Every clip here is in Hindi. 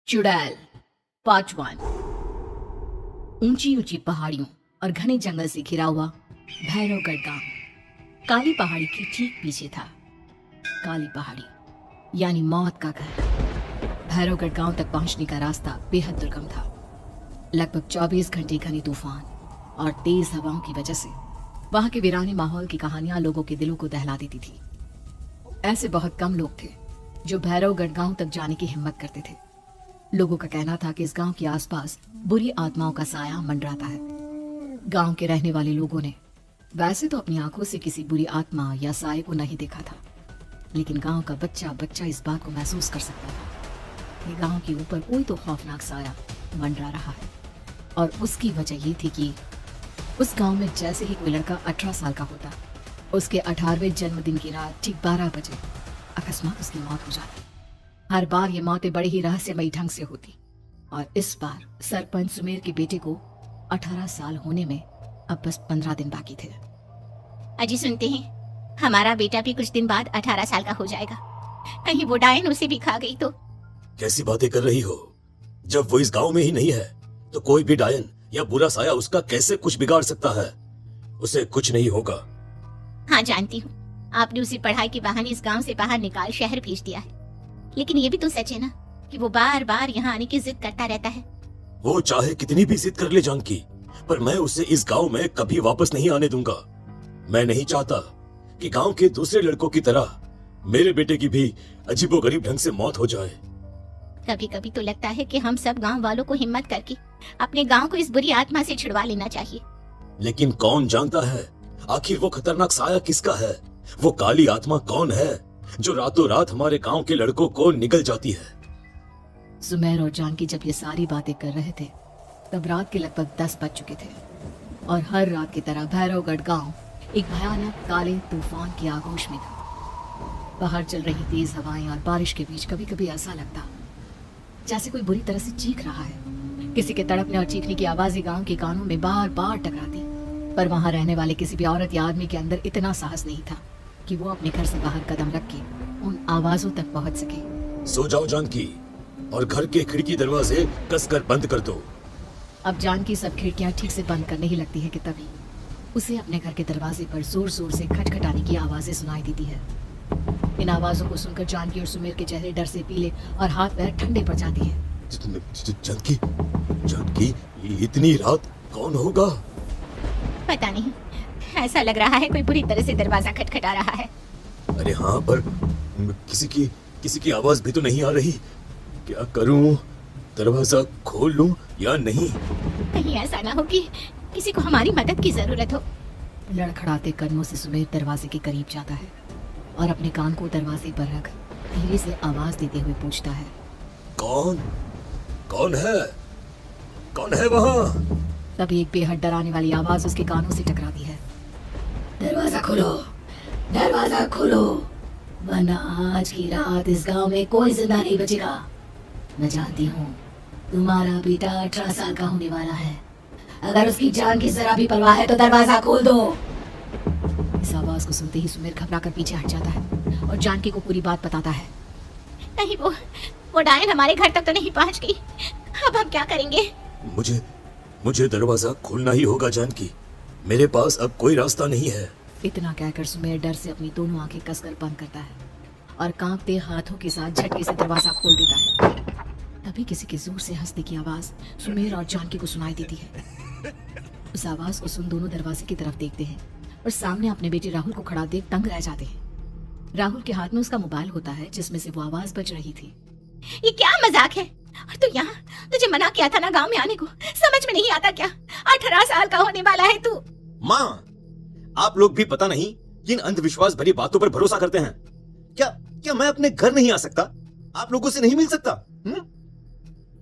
चुड़ैल पार्ट 1। ऊंची ऊंची पहाड़ियों और घने जंगल से घिरा हुआ भैरवगढ़ गांव काली पहाड़ी के ठीक पीछे था। काली पहाड़ी यानी मौत का घर। भैरवगढ़ गांव तक पहुंचने का रास्ता बेहद दुर्गम था। लगभग 24 घंटे घने तूफान और तेज हवाओं की वजह से वहां के वीराने माहौल की कहानियां लोगों के दिलों को दहला देती थी। ऐसे बहुत कम लोग थे जो भैरवगढ़ गांव तक जाने की हिम्मत करते थे। लोगों का कहना था कि इस गांव के आसपास बुरी आत्माओं का साया मंडराता है। गांव के रहने वाले लोगों ने वैसे तो अपनी आंखों से किसी बुरी आत्मा या साये को नहीं देखा था, लेकिन गांव का बच्चा बच्चा इस बात को महसूस कर सकता था कि गांव के ऊपर कोई तो खौफनाक साया मंडरा रहा है। और उसकी वजह ये थी कि उस गांव में जैसे ही कोई लड़का 18 साल का होता, उसके 18वें जन्मदिन की रात ठीक 12 बजे अकस्मात उसकी मौत हो जाती। हर बार ये मौतें बड़े ही रहस्यमयी ढंग से होती और इस बार सरपंच सुमेर के बेटे को 18 साल होने में अब बस 15 दिन बाकी थे। अजी सुनते हैं, हमारा बेटा भी कुछ दिन बाद 18 साल का हो जाएगा। कहीं वो डायन उसे भी खा गई तो? कैसी बातें कर रही हो? जब वो इस गांव में ही नहीं है तो कोई भी डायन या बुरा साया उसका कैसे कुछ बिगाड़ सकता है? उसे कुछ नहीं होगा। हाँ जानती हूँ, आपने उसे पढ़ाई के बहाने इस गांव से बाहर निकाल शहर भेज दिया है, लेकिन ये भी तो सच है ना कि वो बार बार यहाँ आने की जिद करता रहता है। वो चाहे कितनी भी जिद कर ले जानकी, पर मैं उसे इस गांव में कभी वापस नहीं आने दूंगा। मैं नहीं चाहता कि गांव के दूसरे लड़कों की तरह मेरे बेटे की भी अजीबोगरीब ढंग से मौत हो जाए। कभी कभी तो लगता है कि हम सब गांव वालों को हिम्मत करके अपने गांव को इस बुरी आत्मा से छुड़वा लेना चाहिए। लेकिन कौन जानता है आखिर वो खतरनाक साया किसका है? वो काली आत्मा कौन है जो रातों रात हमारे गांव के लड़कों को निगल जाती है? सुमेर और जानकी जब ये सारी बातें कर रहे थे तब रात के लगभग 10 बज चुके थे और हर रात की तरह भैरवगढ़ गांव एक भयानक काले तूफान की आगोश में था। बाहर चल रही तेज हवाएं और बारिश के बीच कभी कभी ऐसा लगता जैसे कोई बुरी तरह से चीख रहा है। किसी के तड़पने और चीखने की आवाजें गांव के कानों में बार बार टकराती, पर वहां रहने वाले किसी भी औरत या आदमी के अंदर इतना साहस नहीं था कि वो अपने घर से बाहर कदम रख के उन आवाजों तक पहुंच सके। सो जाओ जानकी और घर के खिड़की दरवाजे कसकर बंद कर दो। अब जानकी सब खिड़कियां ठीक से बंद करने ही लगती है कि तभी उसे अपने घर के दरवाजे पर जोर जोर से खटखटाने की आवाजें सुनाई देती है। इन आवाजों को सुनकर जानकी और सुमेर के चेहरे डर से पीले और हाथ पैर ठंडे पड़ जाते हैं। जानकी, जानकी, इतनी रात कौन होगा? पता नहीं, ऐसा लग रहा है कोई बुरी तरह से दरवाजा खटखटा रहा है। अरे हाँ, पर किसी की आवाज भी तो नहीं आ रही। क्या करूं? दरवाजा खोल लूं या नहीं? कहीं ऐसा ना हो कि किसी को हमारी मदद की जरूरत हो। लड़खड़ाते कदमों से सुमेर दरवाजे के करीब जाता है और अपने कान को दरवाजे पर रख धीरे से आवाज देते हुए पूछता है, कौन है? कौन है वहाँ? तभी एक बेहद डराने वाली आवाज उसके कानों से टकराती है। दरवाजा खोलो, दरवाजा खोलो, वरना आज की रात इस गांव में कोई जिंदा नहीं बचेगा। मैं जानती हूँ तुम्हारा बेटा 18 साल का होने वाला है। अगर उसकी जान की जरा भी परवाह है तो दरवाजा खोल दो। इस आवाज को सुनते ही सुमेर घबराकर पीछे हट जाता है और जानकी को पूरी बात बताता है। कहीं वो डायन हमारे घर तक तो नहीं पहुंच गई? अब हम क्या करेंगे? मुझे दरवाजा खोलना ही होगा जानकी। मेरे पास अब कोई रास्ता नहीं है। इतना कहकर सुमेर डर से अपनी दोनों आंखें कसकर बंद करता है और कांपते हाथों के साथ झटके से दरवाजा खोल देता है। तभी किसी के जोर से हंसने की आवाज सुमेर और जानकी को सुनाई देती है। उस आवाज को सुन दोनों दरवाजे की तरफ देखते हैं और सामने अपने बेटे राहुल को खड़ा देख दंग रह जाते हैं। राहुल के हाथ में उसका मोबाइल होता है जिसमें से वो आवाज बज रही थी। ये क्या मजाक है? और तू यहाँ, तुझे मना किया था ना गांव में आने को, समझ में नहीं आता क्या? 18 साल का होने वाला है तू। माँ, आप लोग भी पता नहीं किन अंधविश्वास भरी बातों पर भरोसा करते हैं। क्या मैं अपने घर नहीं आ सकता? आप लोगों से नहीं मिल सकता?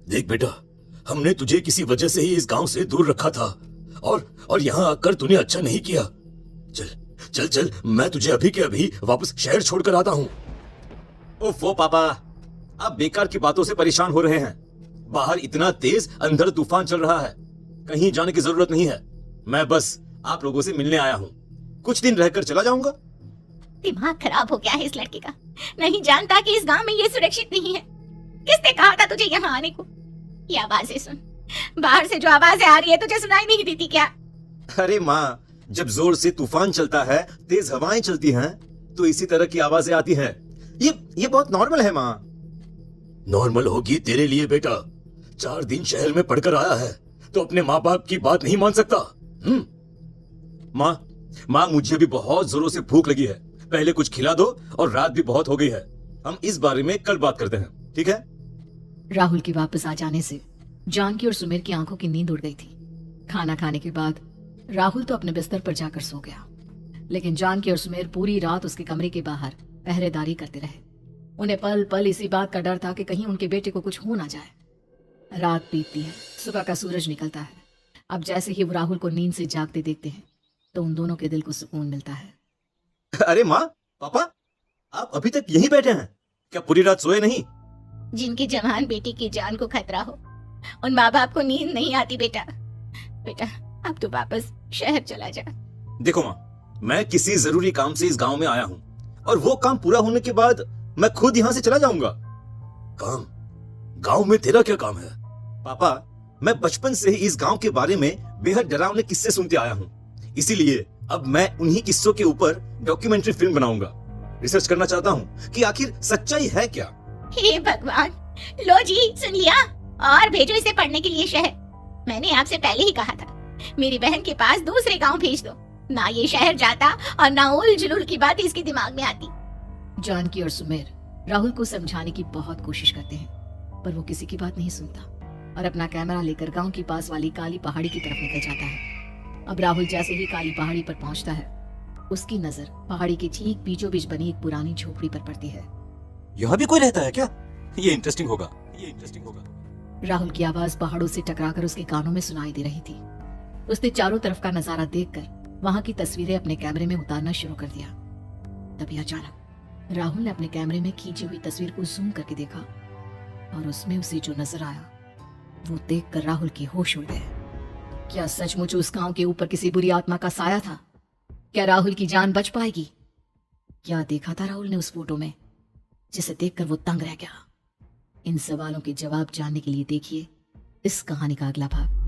देख बेटा, हमने तुझे किसी वजह से ही इस गांव से दूर रखा था और यहाँ आकर तूने अच्छा नहीं किया। चल, मैं तुझे अभी के अभी वापस शहर छोड़कर आता हूँ। ओफो पापा, आप बेकार की बातों से परेशान हो रहे हैं। बाहर इतना तेज अंधड़ तूफान चल रहा है, कहीं जाने की जरूरत नहीं है। मैं बस आप लोगों से मिलने आया हूँ, कुछ दिन रहकर चला जाऊंगा। दिमाग खराब हो गया है इस लड़के का, नहीं जानता कि इस गांव में ये सुरक्षित नहीं है। किसने कहा था तुझे यहाँ आने को? ये आवाजें सुन, बाहर से जो आवाजें आ रही है तुझे सुनाई नहीं देती क्या? अरे माँ, जब जोर से तूफान चलता है, तेज हवाएं चलती हैं, तो इसी तरह की आवाजें आती हैं। ये बहुत नॉर्मल है माँ। नॉर्मल होगी तेरे लिए बेटा। 4 दिन शहर में पढ़कर आया है तो अपने माँ बाप की बात नहीं मान सकता। माँ मुझे भी बहुत जोरों से भूख लगी है। पहले कुछ खिला दो, और रात भी बहुत हो गई है। हम इस बारे में कल बात करते हैं, ठीक है? राहुल के वापस आ जाने से जानकी और सुमेर की आंखों की नींद उड़ गई थी। खाना खाने के बाद राहुल तो अपने बिस्तर पर जाकर सो गया, लेकिन जानकी और सुमेर पूरी रात उसके कमरे के बाहर पहरेदारी करते रहे। उन्हें पल पल इसी बात का डर था कि कहीं उनके बेटे को कुछ हो ना जाए। रात बीतती है, सुबह का सूरज निकलता है। अब जैसे ही वो राहुल को नींद से जागते देखते हैं तो उन दोनों के दिल को सुकून मिलता है। अरे माँ, पापा, आप अभी तक यहीं बैठे हैं? क्या पूरी रात सोए नहीं? जिनकी जवान बेटी की जान को खतरा हो, उन माँ बाप को नींद नहीं आती बेटा। बेटा, अब तू वापस शहर चला जा। देखो माँ, मैं किसी जरूरी काम से इस गांव में आया हूँ, और वो काम पूरा होने के बाद मैं खुद यहाँ से चला जाऊंगा। काम? गांव में तेरा क्या काम है? पापा, मैं बचपन से ही इस गांव के बारे में बेहद डरावने किस्से सुनते आया हूँ, इसीलिए अब मैं उन्हीं किस्सों के ऊपर डॉक्यूमेंट्री फिल्म बनाऊंगा। रिसर्च करना चाहता हूँ कि आखिर सच्चाई है क्या। हे भगवान, लो जी, सुन लिया, और भेजो इसे पढ़ने के लिए शहर। मैंने आपसे पहले ही कहा था, मेरी बहन के पास दूसरे गांव भेज दो। ना ये शहर जाता और ना उल जुलूल की बात इसके दिमाग में आती। जानकी और सुमेर राहुल को समझाने की बहुत कोशिश करते हैं, पर वो किसी की बात नहीं सुनता और अपना कैमरा लेकर गांव के पास वाली काली पहाड़ी की तरफ निकल जाता है। अब राहुल जैसे ही काली पहाड़ी पर पहुंचता है, उसकी नजर पहाड़ी के ठीक बीचों बीच बनी एक पुरानी झोपड़ी पर पड़ती है। यहाँ भी कोई रहता है क्या? ये इंटरेस्टिंग होगा। राहुल की आवाज पहाड़ों से टकराकर उसके कानों में सुनाई दे रही थी। उसने चारों तरफ का नजारा देखकर वहां की तस्वीरें अपने कैमरे में उतारना शुरू कर दिया। तभी अचानक राहुल ने अपने कैमरे में खींची हुई तस्वीर को जूम करके देखा, और उसमें उसे जो नजर आया वो देखकर राहुल के होश उड़ गए। क्या सचमुच उस गांव के ऊपर किसी बुरी आत्मा का साया था? क्या राहुल की जान बच पाएगी? क्या देखा था राहुल ने उस फोटो में जिसे देखकर वो दंग रह गया? इन सवालों के जवाब जानने के लिए देखिए इस कहानी का अगला भाग।